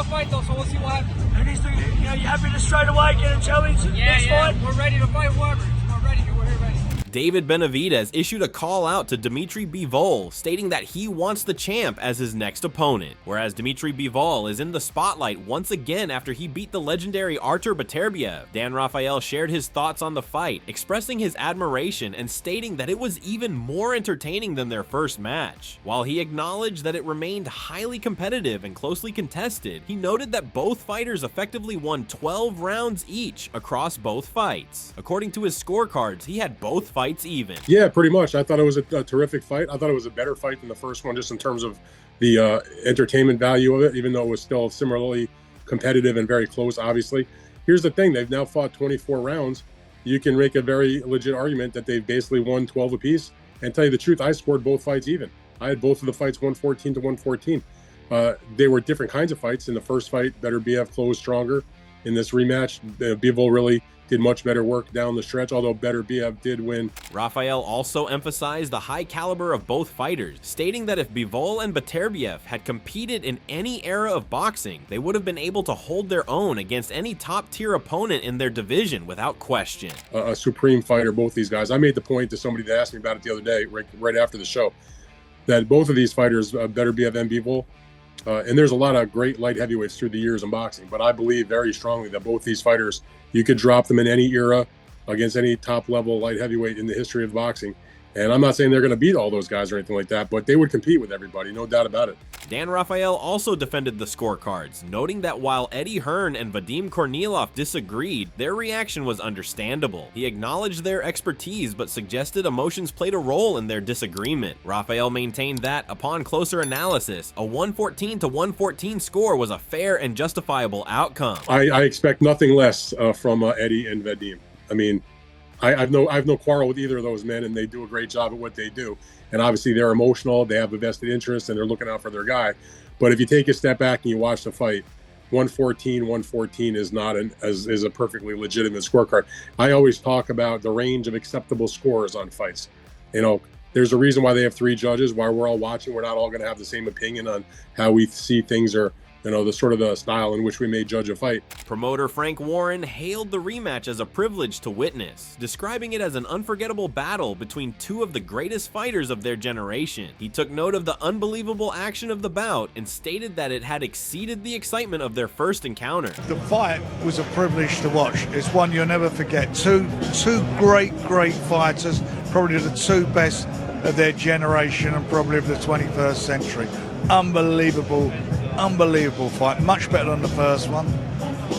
tough fight though, so we'll see what happens. And you happy to straight away get a challenge next fight? We're ready to fight whoever. We're ready. We're here ready. David Benavidez issued a call out to Dimitri Bivol, stating that he wants the champ as his next opponent, whereas Dimitri Bivol is in the spotlight once again after he beat the legendary Artur Beterbiev. Dan Rafael shared his thoughts on the fight, expressing his admiration and stating that it was even more entertaining than their first match. While he acknowledged that it remained highly competitive and closely contested, he noted that both fighters effectively won 12 rounds each across both fights. According to his scorecards, he had both fights even. Yeah, pretty much. I thought it was a terrific fight. I thought it was a better fight than the first one, just in terms of the entertainment value of it, even though it was still similarly competitive and very close, obviously. Here's the thing. They've now fought 24 rounds. You can make a very legit argument that they've basically won 12 apiece. And tell you the truth, I scored both fights even. I had both of the fights 114 to 114. They were different kinds of fights. In the first fight, Beterbiev closed stronger. In this rematch, Bivol really did much better work down the stretch, although Beterbiev did win. Rafael also emphasized the high caliber of both fighters, stating that if Bivol and Beterbiev had competed in any era of boxing, they would have been able to hold their own against any top-tier opponent in their division without question. A supreme fighter, both these guys. I made the point to somebody that asked me about it the other day, right after the show, that both of these fighters, Beterbiev and Bivol, and there's a lot of great light heavyweights through the years in boxing, but I believe very strongly that both these fighters, you could drop them in any era against any top level light heavyweight in the history of boxing. And I'm not saying they're going to beat all those guys or anything like that, but they would compete with everybody, no doubt about it. Dan Rafael also defended the scorecards, noting that while Eddie Hearn and Vadim Kornilov disagreed, their reaction was understandable. He acknowledged their expertise, but suggested emotions played a role in their disagreement. Rafael maintained that, upon closer analysis, a 114 to 114 score was a fair and justifiable outcome. I expect nothing less from Eddie and Vadim. I mean, I have no quarrel with either of those men, and they do a great job at what they do. And obviously they're emotional, they have a vested interest, and they're looking out for their guy. But if you take a step back and you watch the fight, 114 is not is a perfectly legitimate scorecard. I always talk about the range of acceptable scores on fights. You know, there's a reason why they have 3 judges, why we're all watching. We're not all going to have the same opinion on how we see things, or the sort of the style in which we may judge a fight. Promoter Frank Warren hailed the rematch as a privilege to witness, describing it as an unforgettable battle between 2 of the greatest fighters of their generation. He took note of the unbelievable action of the bout and stated that it had exceeded the excitement of their first encounter. The fight was a privilege to watch. It's one you'll never forget. Two great fighters, probably the 2 best of their generation and probably of the 21st century. Unbelievable fight, much better than the first one,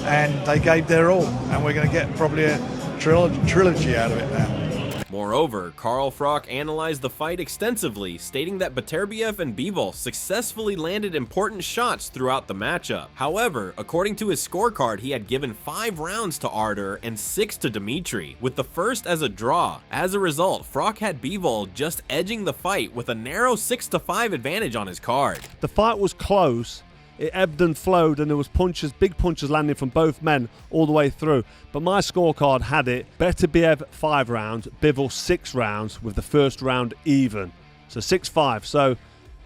and they gave their all, and we're going to get probably a trilogy out of it now. Moreover, Carl Froch analyzed the fight extensively, stating that Beterbiev and Bivol successfully landed important shots throughout the matchup. However, according to his scorecard, he had given 5 rounds to Artur and 6 to Dimitri, with the first as a draw. As a result, Froch had Bivol just edging the fight with a narrow 6-5 advantage on his card. The fight was close. It ebbed and flowed, and there was big punches landing from both men all the way through. But my scorecard had it Beterbiev 5 rounds, Bivol 6 rounds, with the first round even. So 6-5. So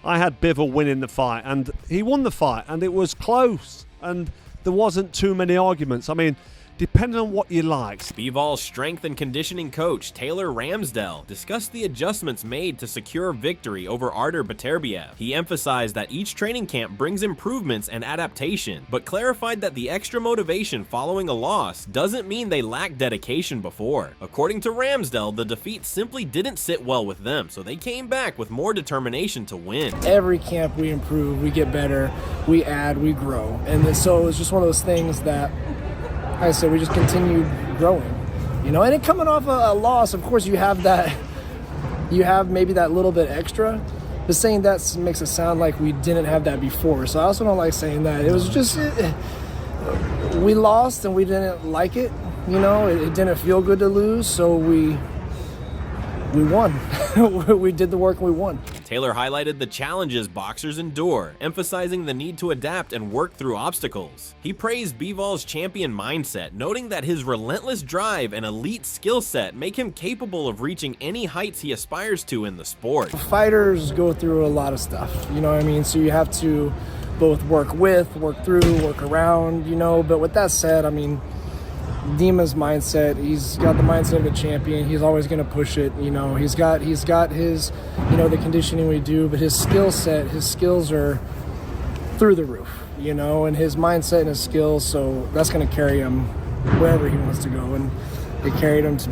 I had Bivol winning the fight, and he won the fight, and it was close, and there wasn't too many arguments. I mean, depending on what you like. Bivol's strength and conditioning coach, Taylor Ramsdell, discussed the adjustments made to secure victory over Artur Beterbiev. He emphasized that each training camp brings improvements and adaptation, but clarified that the extra motivation following a loss doesn't mean they lacked dedication before. According to Ramsdell, the defeat simply didn't sit well with them, so they came back with more determination to win. Every camp we improve, we get better, we add, we grow. And so it's just one of those things that, like I said, we just continued growing, and it coming off a loss, of course you have maybe that little bit extra, but saying that makes it sound like we didn't have that before. So I also don't like saying that. It was just, we lost and we didn't like it, it didn't feel good to lose, so we won. We did the work and we won. Taylor highlighted the challenges boxers endure, emphasizing the need to adapt and work through obstacles. He praised Bivol's champion mindset, noting that his relentless drive and elite skill set make him capable of reaching any heights he aspires to in the sport. Fighters go through a lot of stuff, So you have to both work with, work through, work around, you know. But with that said, I mean, Dima's mindset, he's got the mindset of a champion. He's always going to push it, you know. He's got his, you know, the conditioning we do, but his skill set, his skills are through the roof, you know, and his mindset and his skills, so that's going to carry him wherever he wants to go, and it carried him to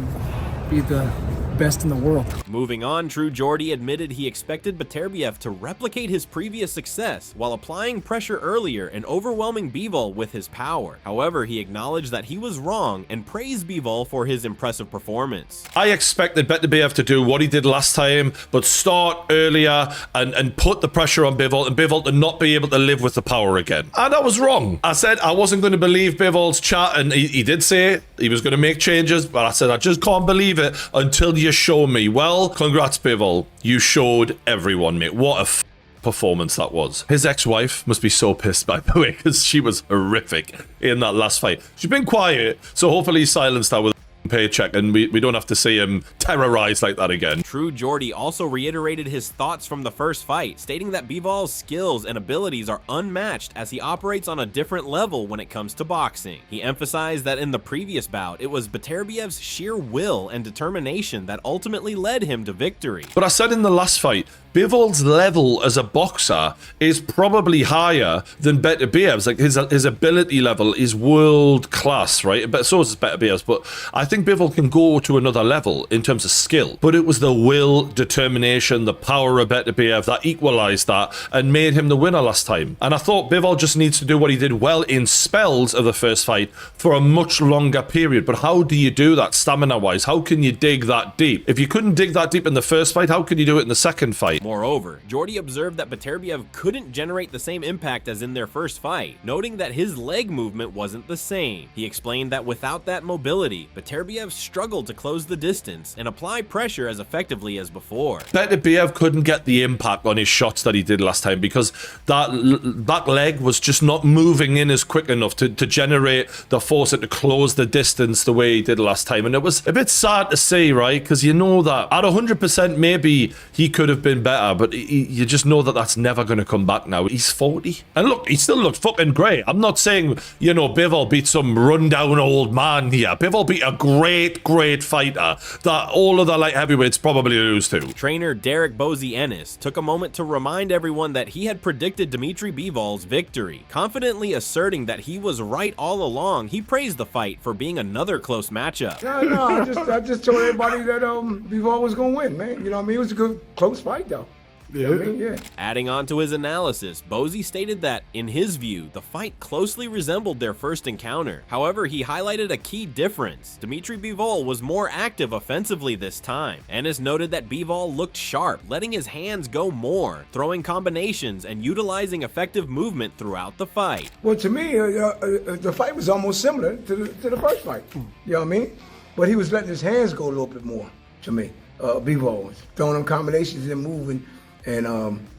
be the best in the world. Moving on, True Geordie admitted he expected Beterbiev to replicate his previous success while applying pressure earlier and overwhelming Bivol with his power. However, he acknowledged that he was wrong and praised Bivol for his impressive performance. I expected Beterbiev to do what he did last time, but start earlier and put the pressure on Bivol, and Bivol to not be able to live with the power again. And I was wrong. I said I wasn't going to believe Bivol's chat, and he did say he was going to make changes, but I said I just can't believe it until you show me. Well, congrats, Bivol. You showed everyone, mate. What a performance that was. His ex-wife must be so pissed, by the way, because she was horrific in that last fight. She's been quiet, so hopefully he silenced her with a paycheck and we don't have to see him terrorized like that again. True Geordie also reiterated his thoughts from the first fight, stating that Bivol's skills and abilities are unmatched as he operates on a different level when it comes to boxing. He emphasized that in the previous bout, it was Beterbiev's sheer will and determination that ultimately led him to victory. But I said in the last fight, Bivol's level as a boxer is probably higher than Beterbiev's. Like his ability level is world class, right? But so is Beterbiev's. But I think Bivol can go to another level in terms of skill. But it was the will, determination, the power of Beterbiev that equalized that and made him the winner last time. And I thought Bivol just needs to do what he did well in spells of the first fight for a much longer period. But how do you do that stamina-wise? How can you dig that deep? If you couldn't dig that deep in the first fight, how can you do it in the second fight? Moreover, Geordie observed that Beterbiev couldn't generate the same impact as in their first fight, noting that his leg movement wasn't the same. He explained that without that mobility, Beterbiev struggled to close the distance and apply pressure as effectively as before. Beterbiev couldn't get the impact on his shots that he did last time because that leg was just not moving in as quick enough to generate the force and to close the distance the way he did last time. And it was a bit sad to see, right? Because you know that at 100% maybe he could have been better, but you just know that that's never going to come back now. He's 40. And look, he still looked fucking great. I'm not saying, you know, Bivol beat some rundown old man here. Bivol beat a great fighter that all of the light heavyweights probably lose to. Trainer Derek Bozy Ennis took a moment to remind everyone that he had predicted Dimitri Bivol's victory. Confidently asserting that he was right all along, he praised the fight for being another close matchup. No, I just told everybody that Bivol was going to win, man. You know what I mean? It was a good, close fight, though. Yeah. You know what I mean? Yeah. Adding on to his analysis, Bozy stated that, in his view, the fight closely resembled their first encounter. However, he highlighted a key difference. Dimitri Bivol was more active offensively this time. Ennis noted that Bivol looked sharp, letting his hands go more, throwing combinations and utilizing effective movement throughout the fight. Well, to me, the fight was almost similar to the first fight. You know what I mean? But he was letting his hands go a little bit more, to me. Bivol was throwing them combinations and moving. And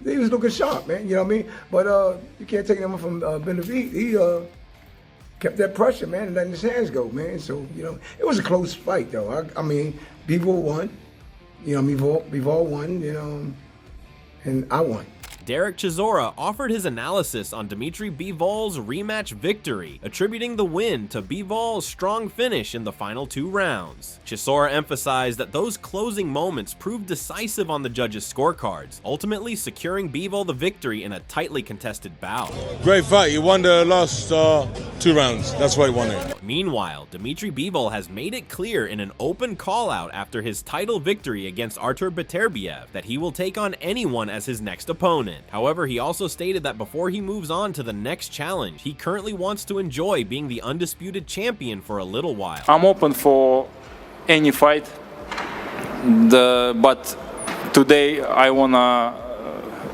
he was looking sharp, man, you know what I mean? But you can't take him from Benavidez. He kept that pressure, man, and letting his hands go, man. So, you know, it was a close fight, though. I mean, Bivol won. You know, Bivol won, you know, and I won. Derek Chisora offered his analysis on Dimitri Bivol's rematch victory, attributing the win to Bivol's strong finish in the final 2 rounds. Chisora emphasized that those closing moments proved decisive on the judges' scorecards, ultimately securing Bivol the victory in a tightly contested bout. Great fight. He won the last 2 rounds. That's why he won it. Meanwhile, Dimitri Bivol has made it clear in an open call-out after his title victory against Artur Beterbiev that he will take on anyone as his next opponent. However, he also stated that before he moves on to the next challenge, he currently wants to enjoy being the undisputed champion for a little while. I'm open for any fight, but today I wanna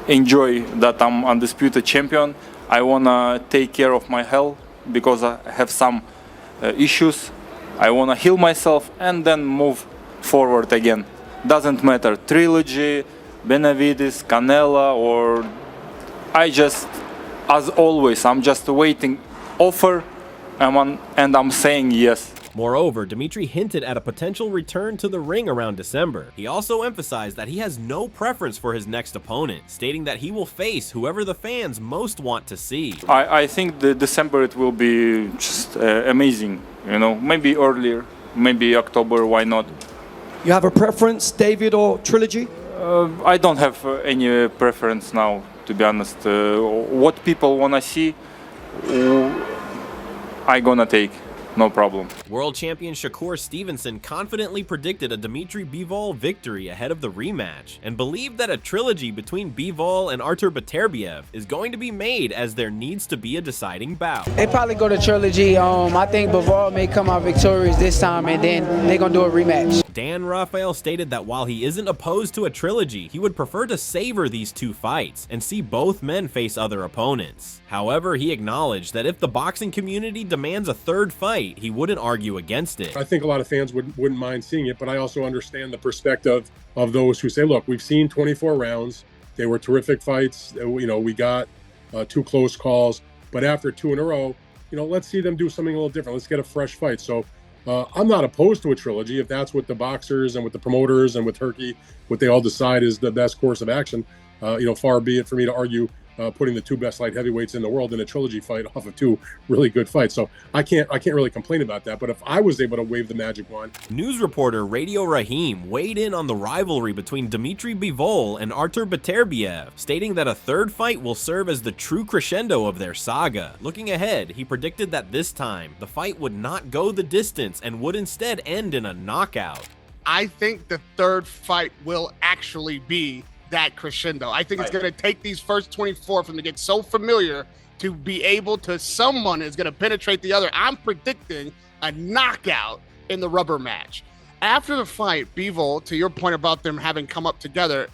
enjoy that I'm undisputed champion. I wanna take care of my health because I have some issues. I wanna heal myself and then move forward again. Doesn't matter, trilogy, Benavidez, Canelo, or I just, as always, I'm just waiting offer and I'm saying yes. Moreover, Dimitri hinted at a potential return to the ring around December. He also emphasized that he has no preference for his next opponent, stating that he will face whoever the fans most want to see. I think the December it will be just amazing, you know, maybe earlier, maybe October, why not? You have a preference, David or Trilogy? I don't have any preference now, to be honest. What people want to see, I gonna take. No problem. World champion Shakur Stevenson confidently predicted a Dimitri Bivol victory ahead of the rematch and believed that a trilogy between Bivol and Artur Beterbiev is going to be made, as there needs to be a deciding bout. They probably go to trilogy. I think Bivol may come out victorious this time, and then they're going to do a rematch. Dan Rafael stated that while he isn't opposed to a trilogy, he would prefer to savor these two fights and see both men face other opponents. However, he acknowledged that if the boxing community demands a third fight, he wouldn't argue against it. I think a lot of fans wouldn't mind seeing it, but I also understand the perspective of those who say, look, we've seen 24 rounds. They were terrific fights. You know, we got 2 close calls, but after 2 in a row, you know, let's see them do something a little different. Let's get a fresh fight. So I'm not opposed to a trilogy if that's what the boxers and with the promoters and with Turkey, what they all decide is the best course of action. You know, far be it for me to argue putting the 2 best light heavyweights in the world in a trilogy fight off of 2 really good fights. So I can't really complain about that. But if I was able to wave the magic wand. News reporter Radio Rahim weighed in on the rivalry between Dimitri Bivol and Artur Beterbiev, stating that a third fight will serve as the true crescendo of their saga. Looking ahead, he predicted that this time, the fight would not go the distance and would instead end in a knockout. I think the third fight will actually be that crescendo. I think it's going to take these first 24 for them to get so familiar to be able to, someone is going to penetrate the other. I'm predicting a knockout in the rubber match. After the fight, Bivol, to your point about them having come up together,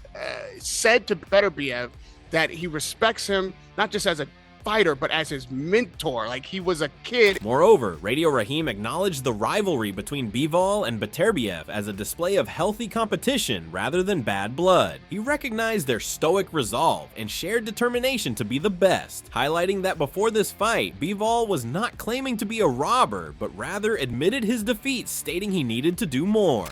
said to Beterbiev that he respects him not just as a fighter, but as his mentor, like he was a kid. Moreover, Radio Rahim acknowledged the rivalry between Bivol and Beterbiev as a display of healthy competition rather than bad blood. He recognized their stoic resolve and shared determination to be the best, highlighting that before this fight, Bivol was not claiming to be a robber, but rather admitted his defeat, stating he needed to do more.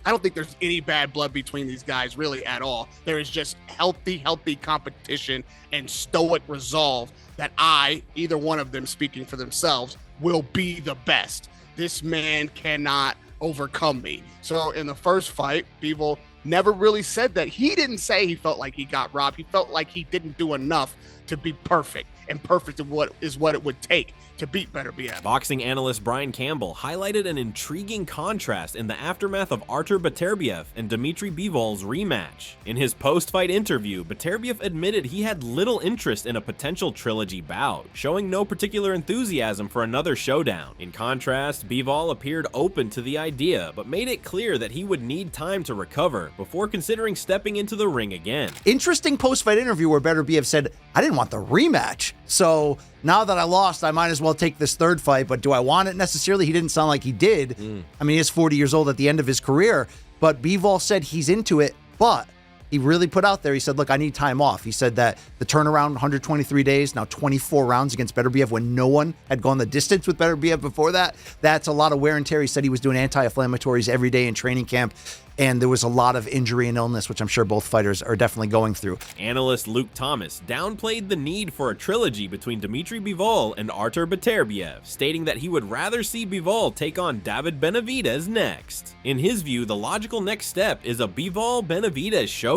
I don't think there's any bad blood between these guys really at all. There is just healthy competition and stoic resolve that either one of them speaking for themselves, will be the best. This man cannot overcome me. So in the first fight, Bivol never really said that. He didn't say he felt like he got robbed. He felt like he didn't do enough to be perfect, and perfect is what it would take to beat Beterbiev. Boxing analyst Brian Campbell highlighted an intriguing contrast in the aftermath of Artur Beterbiev and Dimitri Bivol's rematch. In his post-fight interview, Beterbiev admitted he had little interest in a potential trilogy bout, showing no particular enthusiasm for another showdown. In contrast, Bivol appeared open to the idea, but made it clear that he would need time to recover before considering stepping into the ring again. Interesting post-fight interview where Beterbiev said, I didn't want the rematch. So now that I lost, I might as well take this third fight, but do I want it necessarily? He didn't sound like he did. I mean, he's 40 years old at the end of his career, but Bivol said he's into it, but he really put out there, he said, look, I need time off. He said that the turnaround, 123 days, now 24 rounds against Beterbiev when no one had gone the distance with Beterbiev before that. That's a lot of wear and tear. He said he was doing anti-inflammatories every day in training camp, and there was a lot of injury and illness, which I'm sure both fighters are definitely going through. Analyst Luke Thomas downplayed the need for a trilogy between Dimitri Bivol and Artur Beterbiev, stating that he would rather see Bivol take on David Benavidez next. In his view, the logical next step is a Bivol-Benavidez showdown.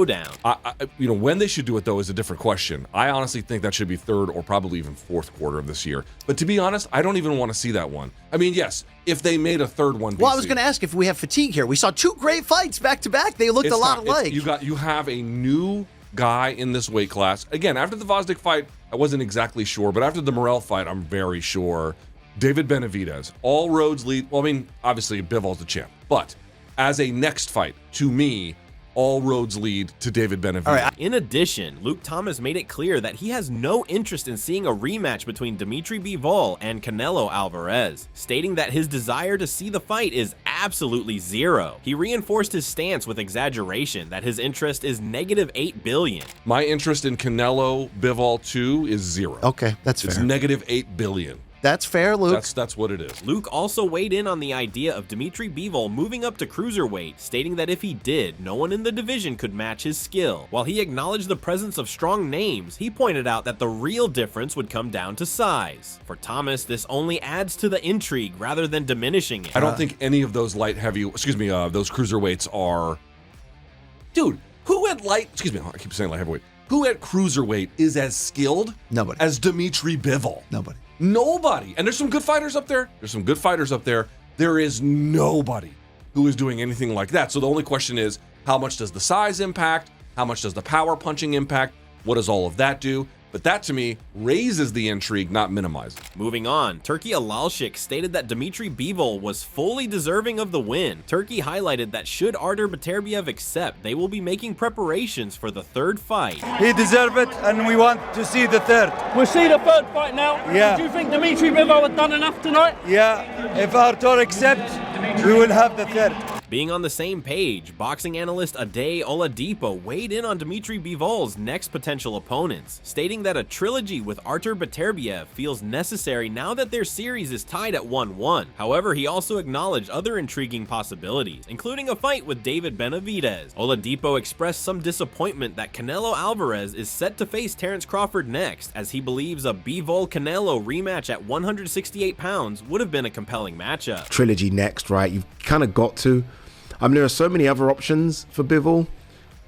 When they should do it, though, is a different question. I honestly think that should be third or probably even fourth quarter of this year. But to be honest, I don't even want to see that one. I mean, yes, if they made a third one. Well, I was going to ask if we have fatigue here. We saw 2 great fights back to back. They looked a lot alike. You have a new guy in this weight class. Again, after the Vosdick fight, I wasn't exactly sure, but after the Morrell fight, I'm very sure. David Benavidez, all roads lead. Well, I mean, obviously Bivol's the champ, but as a next fight, to me, all roads lead to David Benavidez. All right. In addition, Luke Thomas made it clear that he has no interest in seeing a rematch between Dimitri Bivol and Canelo Alvarez, stating that his desire to see the fight is absolutely zero. He reinforced his stance with exaggeration that his interest is -8 billion. My interest in Canelo Bivol 2 is 0. Okay, that's fair. It's -8 billion. That's fair, Luke. That's what it is. Luke also weighed in on the idea of Dmitry Bivol moving up to cruiserweight, stating that if he did, no one in the division could match his skill. While he acknowledged the presence of strong names, he pointed out that the real difference would come down to size. For Thomas, this only adds to the intrigue rather than diminishing it. I don't think any of those those cruiserweights are... Dude, who at I keep saying light heavyweight. Who at cruiserweight is as skilled Nobody. as Dmitry Bivol? Nobody. And there's some good fighters up there. There is nobody who is doing anything like that. So the only question is, how much does the size impact? How much does the power punching impact? What does all of that do? But that, to me, raises the intrigue, not minimizes it. Moving on, Turki Alalshik stated that Dmitry Bivol was fully deserving of the win. Turki highlighted that should Artur Beterbiev accept, they will be making preparations for the third fight. He deserved it, and we want to see the third. We'll see the third fight now. Yeah. Do you think Dmitry Bivol had done enough tonight? Yeah, if Artur accepts, we will have the third. Being on the same page, boxing analyst Ade Oladipo weighed in on Dmitry Bivol's next potential opponents, stating that a trilogy with Artur Beterbiev feels necessary now that their series is tied at 1-1. However, he also acknowledged other intriguing possibilities, including a fight with David Benavidez. Oladipo expressed some disappointment that Canelo Alvarez is set to face Terence Crawford next, as he believes a Bivol-Canelo rematch at 168 pounds would have been a compelling matchup. Trilogy next, right? You've kind of got to. There are so many other options for Bivol.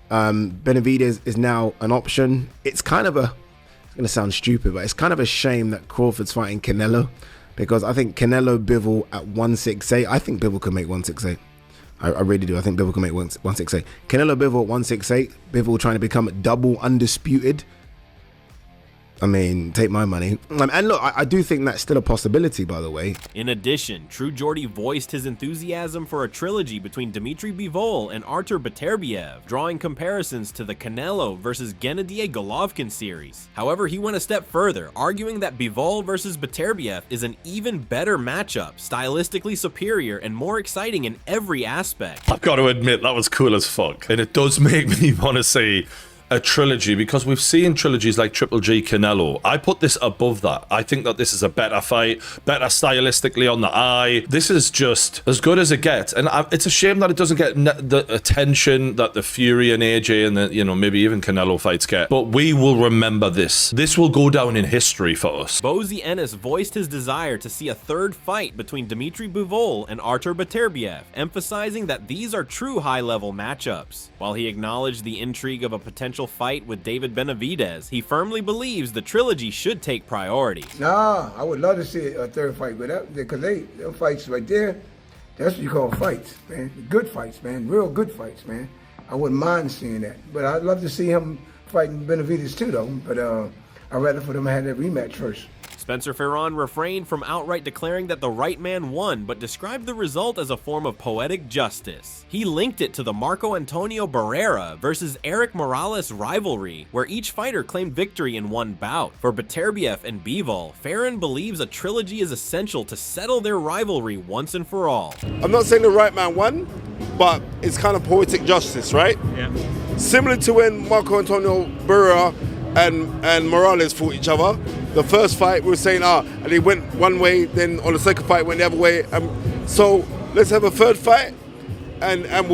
Benavidez is now an option. It's kind of it's going to sound stupid, but it's kind of a shame that Crawford's fighting Canelo, because I think Canelo Bivol at 168, I think Bivol can make 168. I really do. I think Bivol can make 168. Canelo Bivol at 168, Bivol trying to become double undisputed. Take my money. And look, I do think that's still a possibility, by the way. In addition, True Geordie voiced his enthusiasm for a trilogy between Dmitry Bivol and Artur Beterbiev, drawing comparisons to the Canelo versus Gennady Golovkin series. However, he went a step further, arguing that Bivol versus Beterbiev is an even better matchup, stylistically superior and more exciting in every aspect. I've got to admit, that was cool as fuck. And it does make me want to say a trilogy, because we've seen trilogies like Triple G Canelo. I put this above that. I think that this is a better fight, better stylistically on the eye. This is just as good as it gets, and it's a shame that it doesn't get the attention that the Fury and AJ and the maybe even Canelo fights get. But we will remember this. This will go down in history for us. Bozy Ennis voiced his desire to see a third fight between Dmitry Bivol and Artur Beterbiev, emphasizing that these are true high-level matchups. While he acknowledged the intrigue of a potential fight with David Benavidez, he firmly believes the trilogy should take priority. Nah, I would love to see a third fight, but because them fights right there, that's what you call fights, man. Good fights, man. Real good fights, man. I wouldn't mind seeing that. But I'd love to see him fighting Benavidez too, though. But I'd rather for them to have that rematch first. Spencer Ferron refrained from outright declaring that the right man won, but described the result as a form of poetic justice. He linked it to the Marco Antonio Barrera versus Eric Morales rivalry, where each fighter claimed victory in one bout. For Beterbiev and Bivol, Ferron believes a trilogy is essential to settle their rivalry once and for all. I'm not saying the right man won, but it's kind of poetic justice, right? Yeah. Similar to when Marco Antonio Barrera and Morales fought each other. The first fight, we were saying, and he went one way, then on the second fight, went the other way. So let's have a third fight, and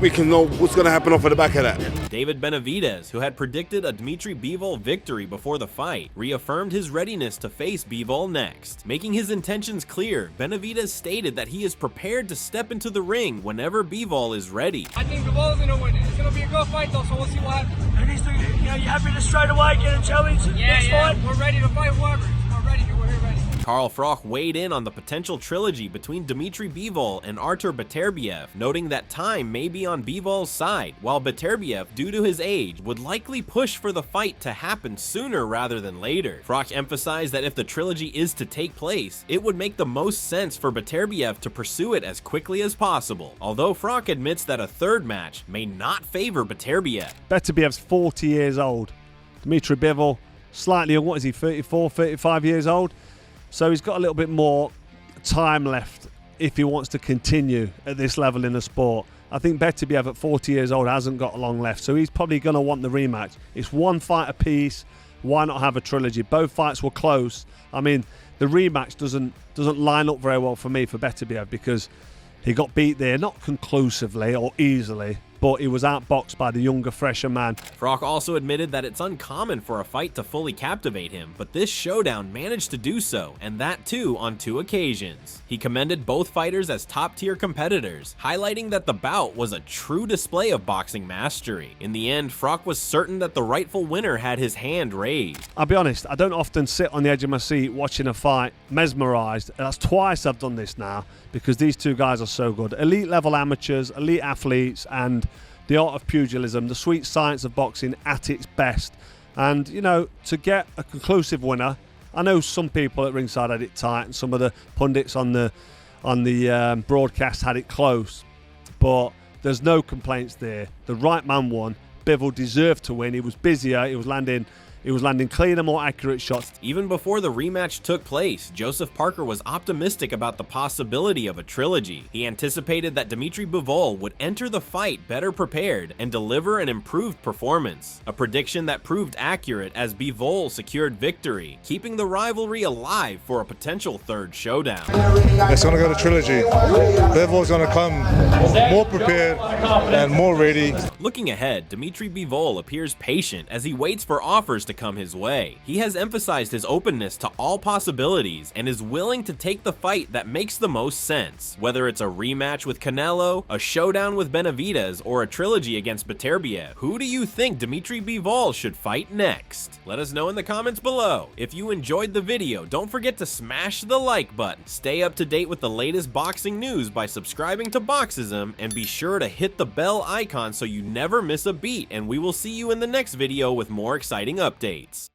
we can know what's going to happen off of the back of that. David Benavidez, who had predicted a Dmitry Bivol victory before the fight, reaffirmed his readiness to face Bivol next. Making his intentions clear, Benavidez stated that he is prepared to step into the ring whenever Bivol is ready. I think Bivol's going to win it. It's going to be a good fight, though, so we'll see what happens. You happy to straight away get a challenge? Yeah. We're ready to fight whoever. We're ready. We're here ready. Carl Froch weighed in on the potential trilogy between Dmitry Bivol and Artur Beterbiev, noting that time may be on Bivol's side, while Beterbiev, due to his age, would likely push for the fight to happen sooner rather than later. Froch emphasized that if the trilogy is to take place, it would make the most sense for Beterbiev to pursue it as quickly as possible, although Froch admits that a third match may not favor Beterbiev. Beterbiev's 40 years old. Dmitry Bivol, slightly, 34, 35 years old? So he's got a little bit more time left if he wants to continue at this level in the sport. I think Beterbiev at 40 years old hasn't got long left, so he's probably going to want the rematch. It's one fight apiece. Why not have a trilogy? Both fights were close. I mean, the rematch doesn't line up very well for me for Beterbiev because he got beat there, not conclusively or easily, but he was outboxed by the younger, fresher man. Froch also admitted that it's uncommon for a fight to fully captivate him, but this showdown managed to do so, and that too on 2 occasions. He commended both fighters as top-tier competitors, highlighting that the bout was a true display of boxing mastery. In the end, Froch was certain that the rightful winner had his hand raised. I'll be honest, I don't often sit on the edge of my seat watching a fight, mesmerised. That's twice I've done this now, because these two guys are so good. Elite level amateurs, elite athletes, and the art of pugilism, the sweet science of boxing at its best. And, you know, to get a conclusive winner, I know some people at ringside had it tight and some of the pundits on the broadcast had it close, but there's no complaints there. The right man won. Bivol deserved to win. He was busier. He was landing cleaner, more accurate shots. Even before the rematch took place, Joseph Parker was optimistic about the possibility of a trilogy. He anticipated that Dimitri Bivol would enter the fight better prepared and deliver an improved performance, a prediction that proved accurate as Bivol secured victory, keeping the rivalry alive for a potential third showdown. It's going to go to trilogy. Bivol's going to come more prepared and more ready. Looking ahead, Dimitri Bivol appears patient as he waits for offers to come his way. He has emphasized his openness to all possibilities and is willing to take the fight that makes the most sense, whether it's a rematch with Canelo, a showdown with Benavidez, or a trilogy against Beterbiev. Who do you think Dimitri Bivol should fight next? Let us know in the comments below. If you enjoyed the video, don't forget to smash the like button. Stay up to date with the latest boxing news by subscribing to Boxism, and be sure to hit the bell icon so you never miss a beat, and we will see you in the next video with more exciting updates.